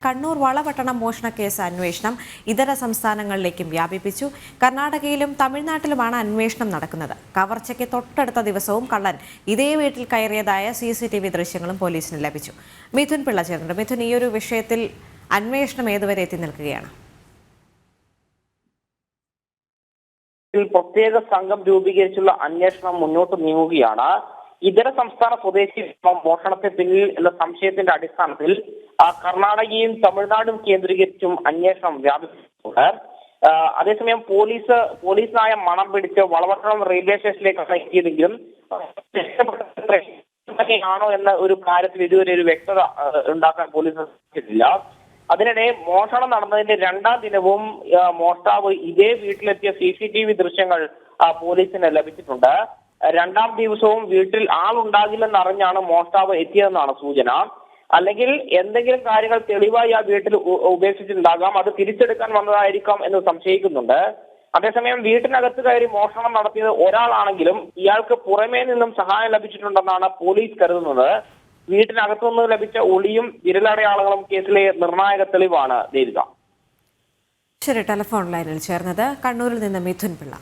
കണ്ണൂർ വളപട്ടണം മോഷണക്കേസ് അന്വേഷണം ഇതര സംസ്ഥാനങ്ങളിലേക്കും വ്യാപിപ്പിച്ചു. കർണാടകയിലും തമിഴ്നാട്ടിലുമാണ് അന്വേഷണം നടക്കുന്നത്. കവർച്ചയ്ക്ക് തൊട്ടടുത്ത ദിവസവും കള്ളൻ ഇതേ വീട്ടിൽ കയറിയതായ CCTV ദൃശ്യങ്ങളും പോലീസിന് ലഭിച്ചു. മിഥുൻ പിള്ള ചേർന്നുണ്ട്. മിഥുൻ, ഈ ഒരു വിഷയത്തിൽ അന്വേഷണം ഏതുവരെ എത്തി നിൽക്കുകയാണ്? പ്രത്യേക സംഘം രൂപീകരിച്ചുള്ള അന്വേഷണം മുന്നോട്ട് നീങ്ങുകയാണ്. ഇതര സംസ്ഥാന സ്വദേശി മോഷണത്തെ പിന്നിൽ എന്ന സംശയത്തിന്റെ അടിസ്ഥാനത്തിൽ കർണാടകയും തമിഴ്നാടും കേന്ദ്രീകരിച്ചും അന്വേഷണം വ്യാപിപ്പിച്ചിട്ടുണ്ട്. അതേസമയം പോലീസിനായ മണം പിടിച്ച് വളപട്ടണം റെയിൽവേ സ്റ്റേഷനിലേക്കാണ് എത്തിയതെങ്കിലും ആണോ എന്ന ഒരു കാര്യത്തിൽ ഇതുവരെ ഒരു വ്യക്തത ഉണ്ടാക്കാൻ പോലീസ് സാധിച്ചിട്ടില്ല. അതിനിടെ മോഷണം നടന്നതിന്റെ രണ്ടാം ദിനവും മോഷ്ടാവ് ഇതേ വീട്ടിലെത്തിയ CCTV ദൃശ്യങ്ങൾ പോലീസിന് ലഭിച്ചിട്ടുണ്ട്. രണ്ടാം ദിവസവും വീട്ടിൽ ആളുണ്ടാകില്ലെന്നറിഞ്ഞാണ് മോഷ്ടാവ് എത്തിയതെന്നാണ് സൂചന. അല്ലെങ്കിൽ എന്തെങ്കിലും കാര്യങ്ങൾ തെളിവായി ആ വീട്ടിൽ ഉപേക്ഷിച്ചിട്ടുണ്ടാകാം, അത് തിരിച്ചെടുക്കാൻ വന്നതായിരിക്കാം എന്ന് സംശയിക്കുന്നുണ്ട്. അതേസമയം വീട്ടിനകത്ത് കയറി മോഷണം നടത്തിയത് ഒരാളാണെങ്കിലും ഇയാൾക്ക് പുറമേ നിന്നും സഹായം ലഭിച്ചിട്ടുണ്ടെന്നാണ് പോലീസ് കരുതുന്നത്. വീട്ടിനകത്തുനിന്ന് ലഭിച്ച ഒളിയും വിരലടയാളങ്ങളും കേസിലെ നിർണായക തെളിവാണ് ദേവിക. ശരി, ടെലിഫോൺ ലൈനിൽ ചേർന്നത് കണ്ണൂരിൽ നിന്ന് മിഥുൻ പിള്ള.